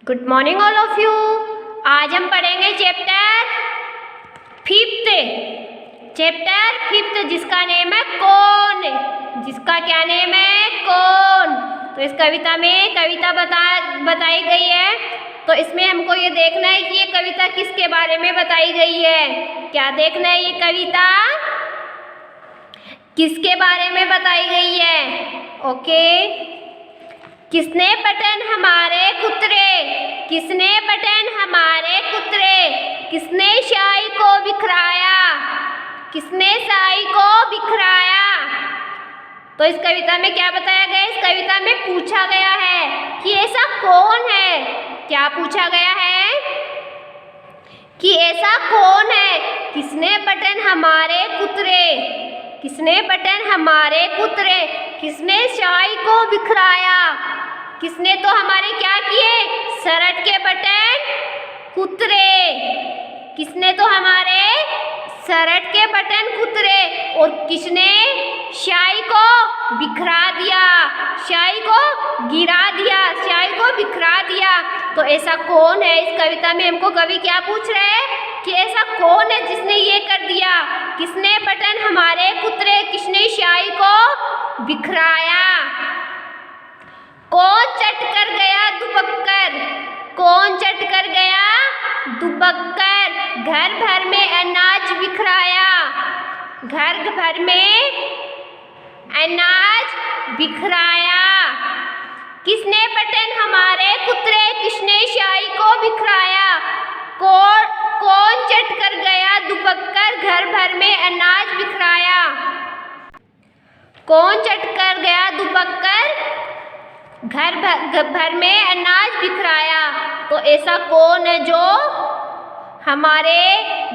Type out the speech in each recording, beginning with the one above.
Good morning all of you. आज हम पढ़ेंगे चैप्टर फिफ्थ जिसका नेम है कौन। जिसका क्या नेम है कौन। तो इस कविता में कविता बताई गई है। तो इसमें हमको ये देखना है कि ये कविता किसके बारे में बताई गई है। क्या देखना है, ये कविता किसके बारे में बताई गई है। ओके। किसने बटन हमारे कुतरे, किसने बटन हमारे कुतरे, किसने शाही को बिखराया, किसने शाही को बिखराया। तो इस कविता में क्या बताया गया, इस कविता में पूछा गया है कि ऐसा कौन है। क्या पूछा गया है कि ऐसा कौन है, किसने बटन हमारे कुतरे, किसने बटन हमारे कुतरे, किसने शाही को बिखराया। किसने तो हमारे क्या किए, शर्ट के बटन कुतरे। किसने तो हमारे शर्ट के बटन कुतरे और किसने शाही को बिखरा दिया, शाही को गिरा दिया, शाही को बिखरा दिया। तो ऐसा कौन है, इस कविता में हमको कवि क्या पूछ रहे हैं कि ऐसा कौन है जिसने ये कर दिया। किसने बटन हमारे कुतरे, किसने शाही को बिखराया। कौन चट कर गया दुबक्कर, कौन चट कर गया दुबक्कर, घर भर में अनाज बिखराया, घर भर में अनाज बिखराया। किसने बटन हमारे कुतरे, किसने शाही को बिखराया। कौन चट कर गया दुबक्कर, घर भर में अनाज बिखराया। कौन चट कर गया दुबक्कर, घर भर में अनाज बिखराया। तो ऐसा कौन है जो हमारे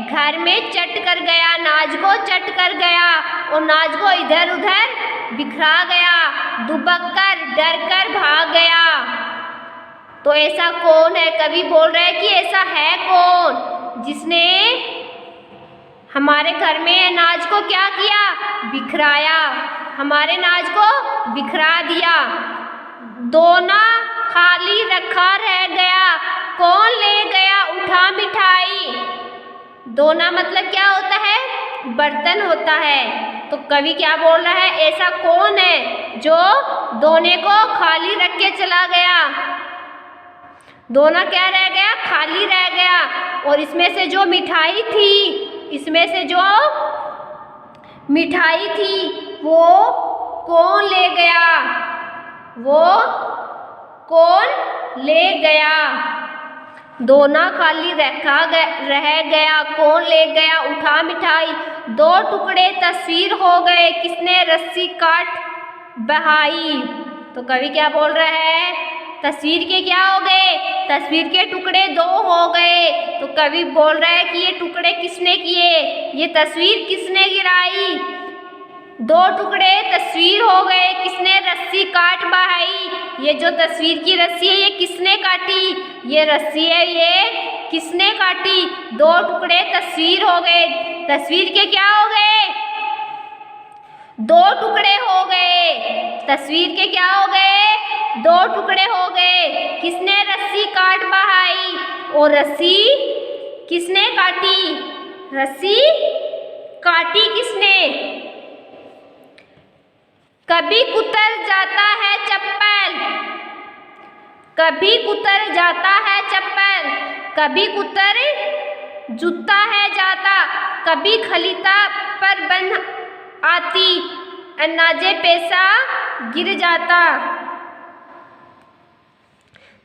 घर में चट कर गया, अनाज को चट कर गया और अनाज को इधर उधर बिखरा गया, दुबक कर डर कर भाग गया। तो ऐसा कौन है, कवि बोल रहे हैं कि ऐसा है कौन जिसने हमारे घर में अनाज को क्या किया, बिखराया, हमारे अनाज को बिखरा दिया। दोना खाली रखा रह गया, कौन ले गया उठा मिठाई। दोना मतलब क्या होता है, बर्तन होता है। तो कवि क्या बोल रहा है, ऐसा कौन है जो दोने को खाली रख के चला गया। दोना क्या रह गया, खाली रह गया। और इसमें से जो मिठाई थी, इसमें से जो मिठाई थी वो कौन ले गया, वो कौन ले गया। दोना खाली रह गया, कौन ले गया उठा मिठाई। दो टुकड़े तस्वीर हो गए, किसने रस्सी काट बहाई। तो कवि क्या बोल रहा है, तस्वीर के क्या हो गए, तस्वीर के टुकड़े दो हो गए। तो कवि बोल रहा है कि ये टुकड़े किसने किए, ये तस्वीर किसने गिराई। दो टुकड़े तस्वीर हो गए, किसने रस्सी काट बहाई। ये जो तस्वीर की रस्सी है ये किसने काटी, ये रस्सी है ये किसने काटी। दो टुकड़े तस्वीर हो गए, तस्वीर के क्या हो गए, दो टुकड़े हो गए। तस्वीर के क्या हो गए, दो टुकड़े हो गए। किसने रस्सी काट बहाई और रस्सी किसने काटी, रस्सी काटी किसने। कभी कुतर जाता है चप्पल, कभी कुतर जाता है चप्पल, कभी कुतर जूता है जाता, कभी खलीता पर बंध आती, अनाजे पैसा गिर जाता।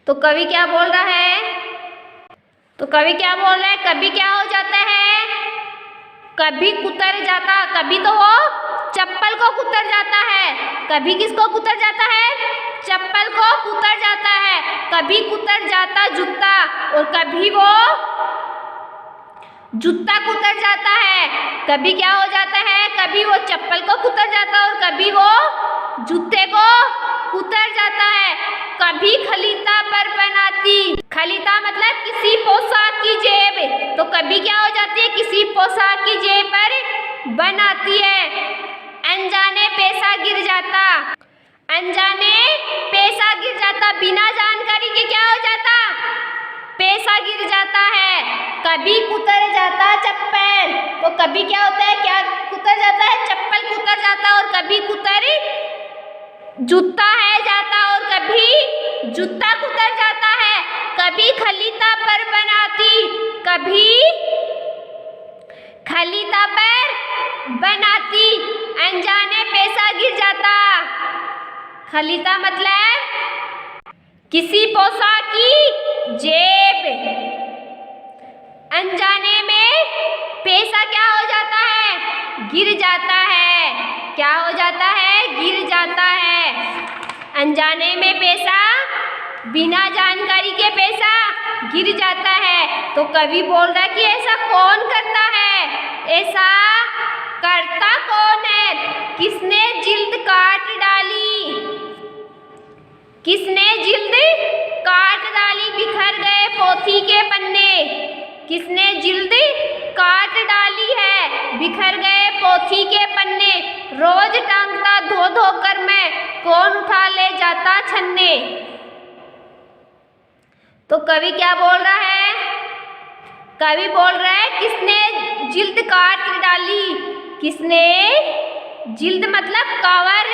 तो कवि क्या बोल रहा है, तो कवि क्या बोल रहा है, कभी क्या हो जाता है, कभी कुतर जाता, कभी तो वो चप्पल को कुतर जाता है, कभी किसको कुतर जाता है, चप्पल को कुतर जाता है। कभी कुतर जाता जूता और कभी वो जूता कुतर जाता है। कभी क्या हो जाता है, कभी वो चप्पल को कुतर जाता है और कभी वो जूते को कुतर जाता है। कभी खलीता पर बनाती, खलीता मतलब किसी पोशाक की जेब। तो कभी क्या हो जाती है, किसी पोशाक की जेब पर बनाती है, अनजाने पैसा गिर जाता, अनजाने पैसा गिर जाता, बिना जानकारी के क्या हो जाता, पैसा गिर जाता है। कभी कुतर जाता चप्पल, तो कभी क्या होता है, क्या कुतर जाता है, चप्पल कुतर जाता, और कभी कुतर जूता है जाता, और कभी जूता कुतर जाता है। कभी खलीता पर बनाती, कभी खलीता पर बनाती, अनजाने पैसा गिर जाता। खलीता मतलब किसी पोशाक की जेब, अनजाने में पैसा क्या हो जाता है, गिर जाता है। क्या हो जाता है, गिर जाता है। अनजाने में पैसा, बिना जानकारी के पैसा गिर जाता है। तो कवि बोल रहा है कि ऐसा कौन करता है, ऐसा करता कौन है, किसने जिल्द काट डाली, किसने जिल्द काट डाली, बिखर गए पोथी के पन्ने, किसने जिल्द काट डाली है, बिखर गए पोथी के पन्ने, रोज टांगता धो धो कर मैं, कौन उठा ले जाता छन्ने। तो कवि क्या बोल रहा है, कवि बोल रहा है किसने जिल्द काट डाली, किसने जिल्द मतलब कवर,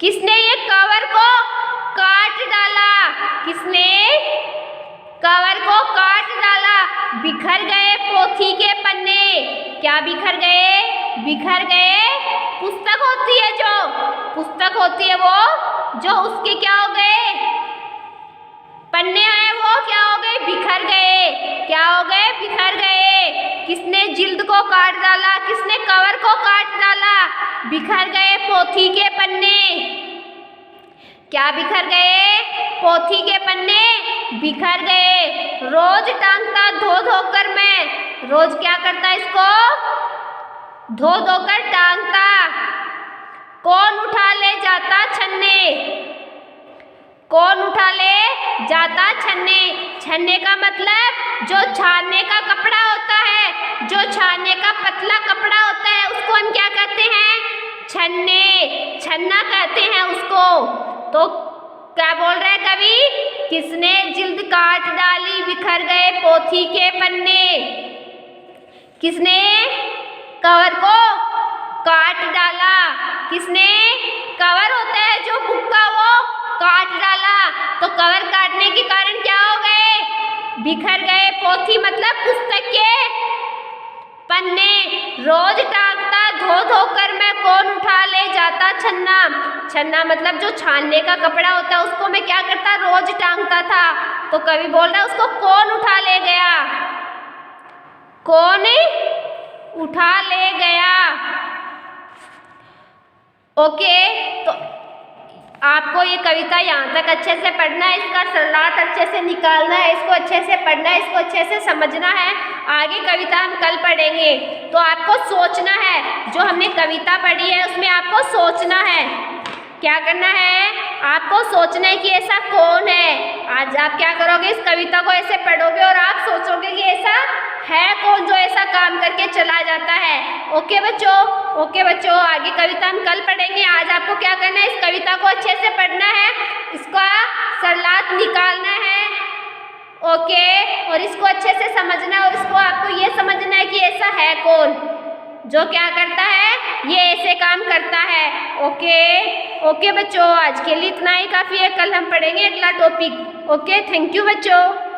किसने ये कवर को काट डाला, किसने कवर को काट डाला, बिखर गए पोथी के पन्ने। क्या बिखर गए, बिखर गए पुस्तक होती है, जो पुस्तक होती है वो, जो उसके क्या हो गए, पन्ने हैं, वो क्या हो गए, बिखर गए। क्या हो गए, बिखर गए। किसने जिल्द को काट डाला, किसने कवर को काट डाला, बिखर गए पोथी के पन्ने। क्या बिखर गए, पोथी के पन्ने बिखर गए। रोज टांगता धो धो कर मैं, रोज क्या करता इसको, धो धो कर टांगता, कौन उठा ले जाता छन्ने, कौन उठा ले जाता छन्ने। छन्ने का मतलब जो छानने का कपड़ा होता है, जो छानने का पतला कपड़ा होता है, उसको हम क्या कहते हैं, छन्ने, छन्ना कहते हैं उसको। तो क्या बोल रहे हैं कवि, किसने जिल्द काट डाली, बिखर गए पोथी के पन्ने, किसने कवर को काट डाला, किसने कवर होता है जो बुक का, वो काट डाला। तो कवर काटने के कारण क्या हो गए, बिखर गए पोथी मतलब पुस्तक के पन्ने। रोज टांगता धो धो कर मैं, कौन उठा ले जाता छन्ना। छन्ना मतलब जो छानने का कपड़ा होता है, उसको मैं क्या करता, रोज टांगता था। तो कवि बोल रहा है उसको कौन उठा ले गया, कौन उठा ले गया। ओके, तो आपको ये कविता यहाँ तक अच्छे से पढ़ना है, इसका सरलाट अच्छे से निकालना है, इसको अच्छे से पढ़ना है, इसको अच्छे से समझना है। आगे कविता हम कल पढ़ेंगे। तो आपको सोचना है, जो हमने कविता पढ़ी है उसमें आपको सोचना है। क्या करना है, आपको सोचना है कि ऐसा कौन है। आज आप क्या करोगे, इस कविता को ऐसे पढ़ोगे और आप सोचोगे कि ऐसा है कौन जो ऐसा काम करके चला जाता है। ओके बच्चों, ओके बच्चों, आगे कविता हम कल पढ़ेंगे। आज आपको क्या करना है, इस कविता को अच्छे से पढ़ना है, इसका सरलाट निकालना है। ओके, और इसको अच्छे से समझना है, और इसको आपको ये समझना है कि ऐसा है कौन जो क्या करता है, ये ऐसे काम करता है। ओके, ओके बच्चों, आज के लिए इतना ही काफ़ी है। कल हम पढ़ेंगे अगला टॉपिक। ओके, थैंक यू बच्चों।